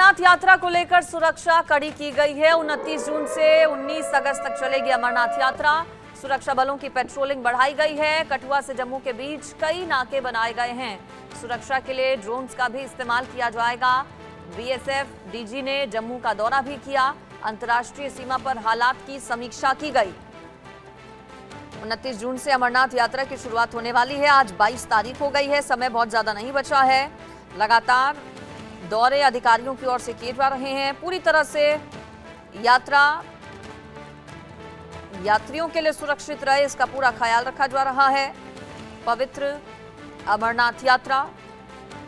अमरनाथ यात्रा को लेकर सुरक्षा कड़ी की गई है। 29 जून से 19 अगस्त तक चलेगी अमरनाथ यात्रा। सुरक्षा बलों की पेट्रोलिंग बढ़ाई गई है। कठुआ से जम्मू के बीच कई नाके बनाए गए हैं। सुरक्षा के लिए ड्रोन्स का भी इस्तेमाल किया जाएगा। बीएसएफ डीजी ने जम्मू का दौरा भी किया। अंतर्राष्ट्रीय सीमा पर हालात की समीक्षा की गई। 29 जून से अमरनाथ यात्रा की शुरुआत होने वाली है। आज 22 तारीख हो गई है, समय बहुत ज्यादा नहीं बचा है। लगातार दौरे अधिकारियों की ओर से किए जा रहे हैं। पूरी तरह से यात्रा यात्रियों के लिए सुरक्षित रहे, इसका पूरा ख्याल रखा जा रहा है। पवित्र अमरनाथ यात्रा,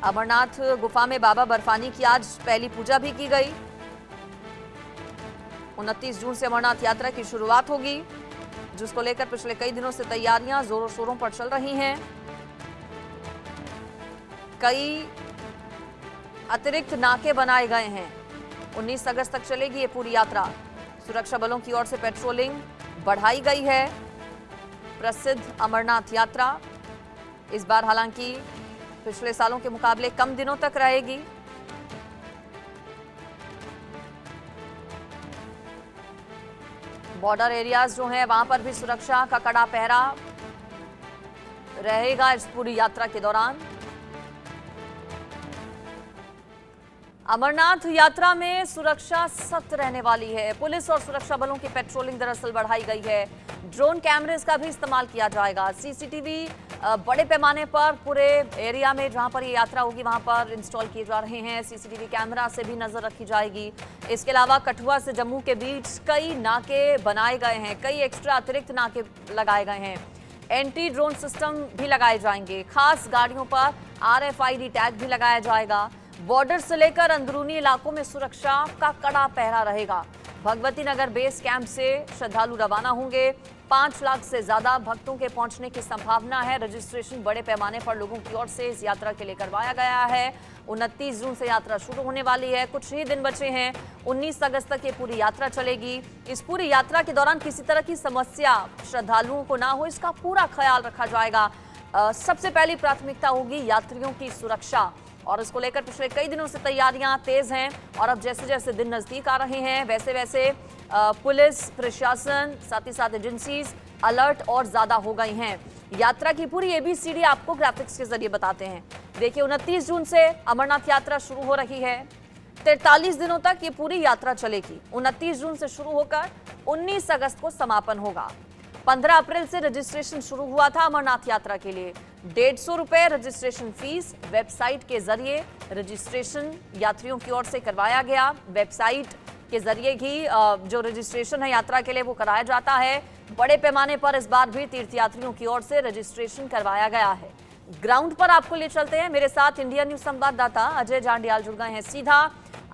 अमरनाथ गुफा में बाबा बर्फानी की आज पहली पूजा भी की गई। 29 जून से अमरनाथ यात्रा की शुरुआत होगी, जिसको लेकर पिछले कई दिनों से तैयारियां जोरों शोरों पर चल रही हैं। कई अतिरिक्त नाके बनाए गए हैं। 19 अगस्त तक चलेगी ये पूरी यात्रा। सुरक्षा बलों की ओर से पेट्रोलिंग बढ़ाई गई है। प्रसिद्ध अमरनाथ यात्रा इस बार हालांकि पिछले सालों के मुकाबले कम दिनों तक रहेगी। बॉर्डर एरियाज जो हैं वहां पर भी सुरक्षा का कड़ा पहरा रहेगा इस पूरी यात्रा के दौरान। अमरनाथ यात्रा में सुरक्षा सख्त रहने वाली है। पुलिस और सुरक्षा बलों की पेट्रोलिंग दरअसल बढ़ाई गई है। ड्रोन कैमरेज का भी इस्तेमाल किया जाएगा। सीसीटीवी बड़े पैमाने पर पूरे एरिया में जहां पर ये यात्रा होगी वहां पर इंस्टॉल किए जा रहे हैं। सीसीटीवी कैमरा से भी नजर रखी जाएगी। इसके अलावा कठुआ से जम्मू के बीच कई नाके बनाए गए हैं। कई एक्स्ट्रा अतिरिक्त नाके लगाए गए हैं। एंटी ड्रोन सिस्टम भी लगाए जाएंगे। खास गाड़ियों पर RFID टैग भी लगाया जाएगा। बॉर्डर से लेकर अंदरूनी इलाकों में सुरक्षा का कड़ा पहरा रहेगा। भगवती नगर बेस कैंप से श्रद्धालु रवाना होंगे। 5 लाख से ज्यादा भक्तों के पहुंचने की संभावना है। रजिस्ट्रेशन बड़े पैमाने पर लोगों की ओर से इस यात्रा के लिए करवाया गया है। 29 जून से यात्रा शुरू होने वाली है। कुछ ही दिन बचे हैं। 19 अगस्त तक ये पूरी यात्रा चलेगी। इस पूरी यात्रा के दौरान किसी तरह की समस्या श्रद्धालुओं को ना हो, इसका पूरा ख्याल रखा जाएगा। सबसे पहली प्राथमिकता होगी यात्रियों की सुरक्षा, और इसको लेकर पिछले कई दिनों से तैयारियां तेज हैं। और अब जैसे जैसे दिन नजदीक आ रहे हैं वैसे वैसे पुलिस प्रशासन साथ ही साथ एजेंसीज अलर्ट और ज्यादा हो गई हैं। यात्रा की पूरी ABCD आपको ग्राफिक्स के जरिए बताते हैं। देखिए 29 जून से अमरनाथ यात्रा शुरू हो रही है। 43 दिनों तक ये पूरी यात्रा चलेगी। 29 जून से शुरू होकर 19 अगस्त को समापन होगा। 15 अप्रैल से रजिस्ट्रेशन शुरू हुआ था अमरनाथ यात्रा के लिए। 150 रुपए रजिस्ट्रेशन फीस वेबसाइट के जरिए रजिस्ट्रेशन यात्रियों की ओर से करवाया गया। वेबसाइट के जरिए ही जो रजिस्ट्रेशन है यात्रा के लिए वो कराया जाता है। बड़े पैमाने पर इस बार भी तीर्थयात्रियों की ओर से रजिस्ट्रेशन करवाया गया है। ग्राउंड पर आपको ले चलते हैं। मेरे साथ इंडिया न्यूज संवाददाता अजय जांडियाल जुड़ गए हैं सीधा।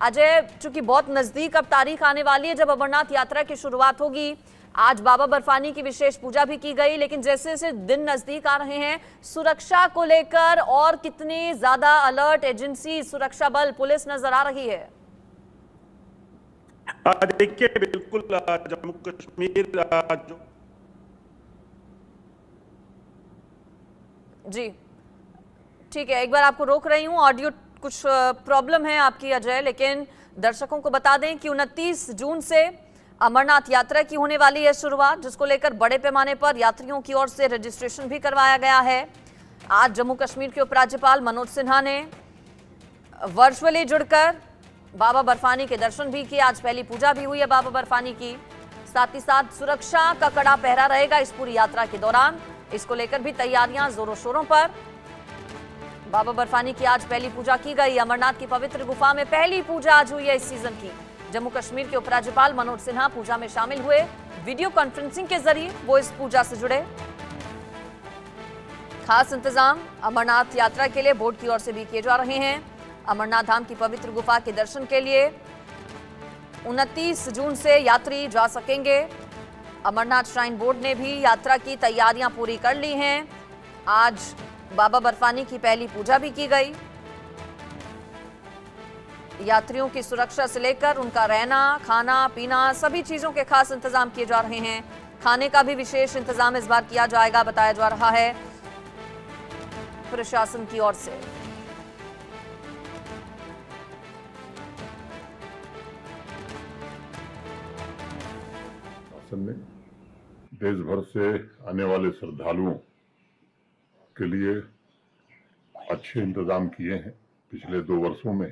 अजय, चूंकि बहुत नजदीक अब तारीख आने वाली है जब अमरनाथ यात्रा की शुरुआत होगी, आज बाबा बर्फानी की विशेष पूजा भी की गई, लेकिन जैसे जैसे दिन नजदीक आ रहे हैं सुरक्षा को लेकर और कितनी ज्यादा अलर्ट एजेंसी, सुरक्षा बल, पुलिस नजर आ रही है? देखिए बिल्कुल जम्मू कश्मीर जो जी ठीक है, एक बार आपको रोक रही हूँ, ऑडियो कुछ प्रॉब्लम है आपकी अजय, लेकिन दर्शकों को बता दें कि 29 जून से अमरनाथ यात्रा की होने वाली है शुरुआत, जिसको लेकर बड़े पैमाने पर यात्रियों की ओर से रजिस्ट्रेशन भी करवाया गया है। आज जम्मू कश्मीर के उपराज्यपाल मनोज सिन्हा ने वर्चुअली जुड़कर बाबा बर्फानी के दर्शन भी किए। आज पहली पूजा भी हुई है बाबा बर्फानी की। साथ ही साथ सुरक्षा का कड़ा पहरा रहेगा इस पूरी यात्रा के दौरान। इसको लेकर भी तैयारियां जोरों शोरों पर। बाबा बर्फानी की आज पहली पूजा की गई। अमरनाथ की पवित्र गुफा में पहली पूजा आज हुई है इस सीजन की। जम्मू कश्मीर के उपराज्यपाल मनोज सिन्हा पूजा में शामिल हुए। वीडियो कॉन्फ्रेंसिंग के जरिए वो इस पूजा से जुड़े। खास इंतजाम अमरनाथ यात्रा के लिए बोर्ड की ओर से भी किए जा रहे हैं। अमरनाथ धाम की पवित्र गुफा के दर्शन के लिए 29 जून से यात्री जा सकेंगे। अमरनाथ श्राइन बोर्ड ने भी यात्रा की तैयारियां पूरी कर ली हैं। आज बाबा बर्फानी की पहली पूजा भी की गई। यात्रियों की सुरक्षा से लेकर उनका रहना, खाना पीना, सभी चीजों के खास इंतजाम किए जा रहे हैं। खाने का भी विशेष इंतजाम इस बार किया जाएगा, बताया जा रहा है प्रशासन की ओर से। प्रशासन ने देश भर से आने वाले श्रद्धालुओं के लिए अच्छे इंतजाम किए हैं। पिछले 2 वर्षों में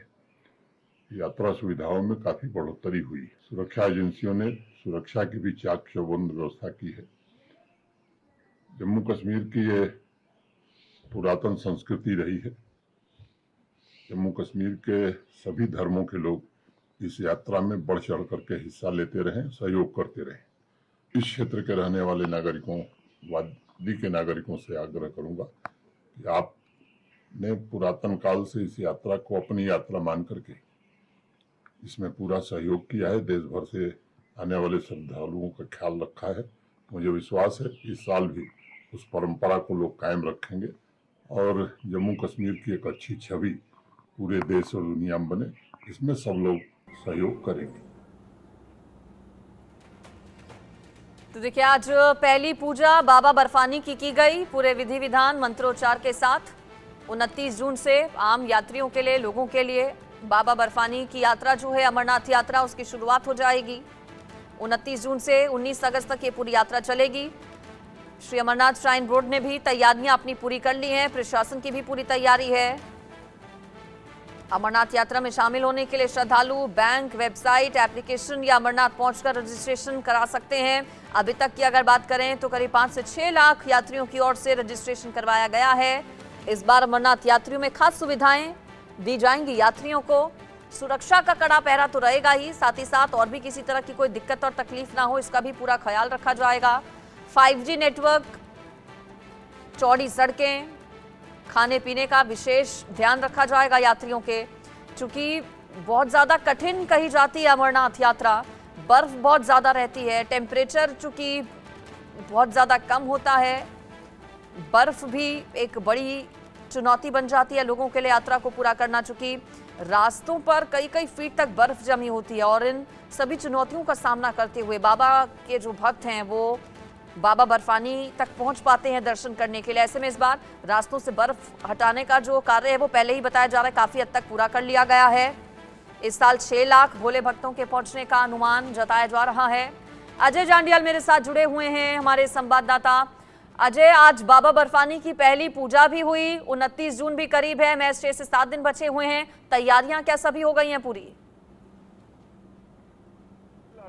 यात्रा सुविधाओं में काफी बढ़ोतरी हुई। सुरक्षा एजेंसियों ने सुरक्षा की भी चाक चौबंद व्यवस्था की है। जम्मू कश्मीर की ये पुरातन संस्कृति रही है। जम्मू कश्मीर के सभी धर्मों के लोग इस यात्रा में बढ़ चढ़ करके हिस्सा लेते रहे, सहयोग करते रहे। इस क्षेत्र के रहने वाले नागरिकों, वादी के नागरिकों से आग्रह करूंगा कि आपने पुरातन काल से इस यात्रा को अपनी यात्रा मान करके इसमें पूरा सहयोग किया है। देश भर से आने वाले श्रद्धालुओं का ख्याल रखा है। मुझे विश्वास है इस साल भी उस परंपरा को लोग कायम रखेंगे और जम्मू कश्मीर की एक अच्छी छवि पूरे देश और दुनिया में बने, इसमें सब लोग सहयोग करेंगे। तो देखिए, आज पहली पूजा बाबा बर्फानी की गई पूरे विधि विधान मंत्रोच्चार के साथ। 29 जून से आम यात्रियों के लिए, लोगों के लिए बाबा बर्फानी की यात्रा जो है, अमरनाथ यात्रा, उसकी शुरुआत हो जाएगी। 29 जून से 19 अगस्त तक ये पूरी यात्रा चलेगी। श्री अमरनाथ श्राइन बोर्ड ने भी तैयारियां अपनी पूरी कर ली हैं, प्रशासन की भी पूरी तैयारी है। अमरनाथ यात्रा में शामिल होने के लिए श्रद्धालु बैंक, वेबसाइट, एप्लीकेशन या अमरनाथ पहुंचकर रजिस्ट्रेशन करा सकते हैं। अभी तक की अगर बात करें तो करीब 5 से 6 लाख यात्रियों की ओर से रजिस्ट्रेशन करवाया गया है। इस बार अमरनाथ यात्रियों में खास सुविधाएं दी जाएंगी। यात्रियों को सुरक्षा का कड़ा पहरा तो रहेगा ही, साथ ही साथ और भी किसी तरह की कोई दिक्कत और तकलीफ ना हो, इसका भी पूरा ख्याल रखा जाएगा। 5G नेटवर्क, चौड़ी सड़कें, खाने पीने का विशेष ध्यान रखा जाएगा यात्रियों के। चूंकि बहुत ज्यादा कठिन कही जाती है अमरनाथ यात्रा, बर्फ बहुत ज्यादा रहती है, टेम्परेचर चूंकि बहुत ज्यादा कम होता है, बर्फ भी एक बड़ी चुनौती बन जाती है लोगों के लिए यात्रा को पूरा करना। चूंकि रास्तों पर कई फीट तक बर्फ जमी होती है और इन सभी चुनौतियों का सामना करते हुए बाबा के जो भक्त हैं वो बाबा बर्फानी तक पहुंच पाते हैं दर्शन करने के लिए। ऐसे में इस बार रास्तों से बर्फ हटाने का जो कार्य है वो पहले ही बताया जा रहा है, काफी हद तक पूरा कर लिया गया है। इस साल 6 लाख भोले भक्तों के पहुंचने का अनुमान जताया जा रहा है। अजय जांडियाल मेरे साथ जुड़े हुए हैं, हमारे संवाददाता। अजय, आज बाबा बर्फानी की पहली पूजा भी हुई, 29 जून भी करीब है, मैच 6 से 7 दिन बचे हुए हैं, तैयारियां क्या सभी हो गई हैं पूरी?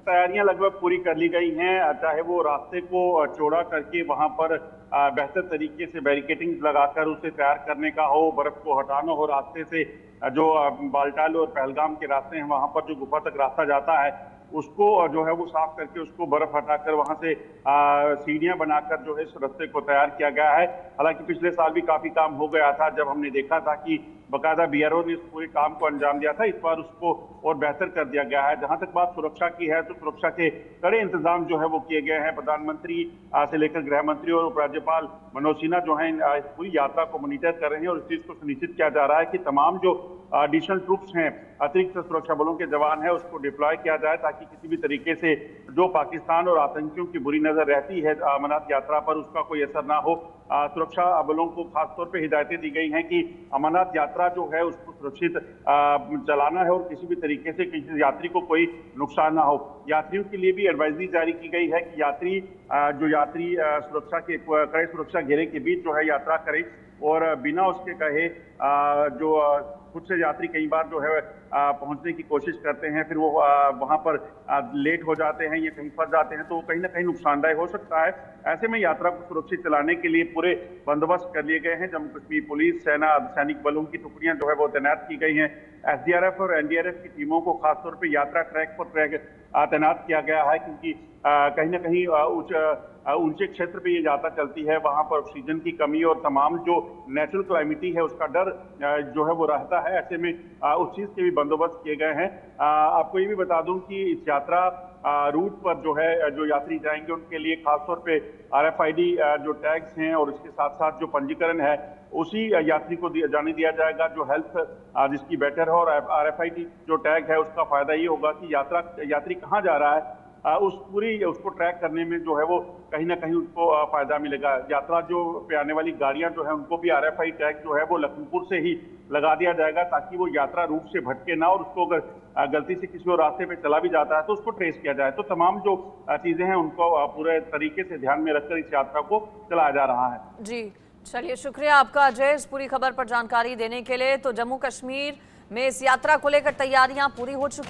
तैयारियां लगभग पूरी कर ली गई हैं। चाहे वो रास्ते को चौड़ा करके वहां पर बेहतर तरीके से बैरिकेटिंग लगाकर उसे तैयार करने का हो, बर्फ को हटाना हो रास्ते से, जो बालटाल और पहलगाम के रास्ते हैं वहां पर जो गुफा तक रास्ता जाता है उसको जो है वो साफ करके उसको बर्फ हटाकर वहां से सीढ़ियां बनाकर जो है इस रास्ते को तैयार किया गया है। हालांकि पिछले साल भी काफी काम हो गया था, जब हमने देखा था कि बकायदा बीआरओ ने इस पूरे काम को अंजाम दिया था। इस बार उसको और बेहतर कर दिया गया है। जहां तक बात सुरक्षा की है तो सुरक्षा के कड़े इंतजाम जो है वो किए गए हैं। प्रधानमंत्री से लेकर गृह मंत्री और उपराज्यपाल मनोज सिन्हा जो है इस पूरी यात्रा को मॉनिटर कर रहे हैं और इस चीज को सुनिश्चित किया जा रहा है कि तमाम जो एडिशनल ट्रूप्स हैं, अतिरिक्त सुरक्षा बलों के जवान हैं, उसको डिप्लॉय किया जाए ताकि किसी भी तरीके से जो पाकिस्तान और आतंकियों की बुरी नजर रहती है अमरनाथ यात्रा पर उसका कोई असर ना हो। सुरक्षा बलों को खासतौर पे हिदायतें दी गई हैं कि अमरनाथ यात्रा जो है उसको सुरक्षित चलाना है और किसी भी तरीके से किसी यात्री को कोई नुकसान ना हो। यात्रियों के लिए भी एडवाइजरी जारी की गई है कि यात्री सुरक्षा के कड़े सुरक्षा घेरे के बीच जो है यात्रा करें और बिना उसके कहे जो खुद से यात्री कई बार जो है पहुंचने की कोशिश करते हैं, फिर वो वहां पर लेट हो जाते हैं या कहीं फंस जाते हैं तो कहीं ना कहीं नुकसानदायक हो सकता है। ऐसे में यात्रा को सुरक्षित चलाने के लिए पूरे बंदोबस्त कर लिए गए हैं। जम्मू कश्मीर पुलिस, सेना, सैनिक बलों की टुकड़ियां जो है वो तैनात की गई हैं। एसडीआरएफ और एनडीआरएफ की टीमों को खासतौर पर यात्रा ट्रैक पर तैनात किया गया है, क्योंकि कहीं ना कहीं ऊंचे क्षेत्र पे ये यात्रा चलती है, वहां पर ऑक्सीजन की कमी और तमाम जो नेचुरल क्लाइमिटी है उसका डर जो है वो रहता है। ऐसे में उस चीज के भी बंदोबस्त किए गए हैं। आपको ये भी बता दूं कि इस यात्रा रूट पर जो है जो यात्री जाएंगे उनके लिए खासतौर पे RFID जो टैग्स हैं और इसके साथ साथ जो पंजीकरण है उसी यात्री को जाने दिया जाएगा जो हेल्थ जिसकी बेटर है। और RFID जो टैग है उसका फायदा ये होगा कि यात्री कहाँ जा रहा है उस पूरी उसको ट्रैक करने में जो है वो कहीं ना कहीं उनको फायदा मिलेगा। यात्रा जो पे आने वाली गाड़ियां जो है उनको भी RFI टैग जो है वो लखनपुर से ही लगा दिया जाएगा, ताकि वो यात्रा रूट से भटके ना, और उसको अगर गलती से किसी और रास्ते पे चला भी जाता है तो उसको ट्रेस किया जाए। तो तमाम जो चीजें हैं उनको पूरे तरीके से ध्यान में रखकर इस यात्रा को चलाया जा रहा है। जी चलिए, शुक्रिया आपका अजय इस पूरी खबर पर जानकारी देने के लिए। तो जम्मू कश्मीर में इस यात्रा को लेकर तैयारियां पूरी हो चुकी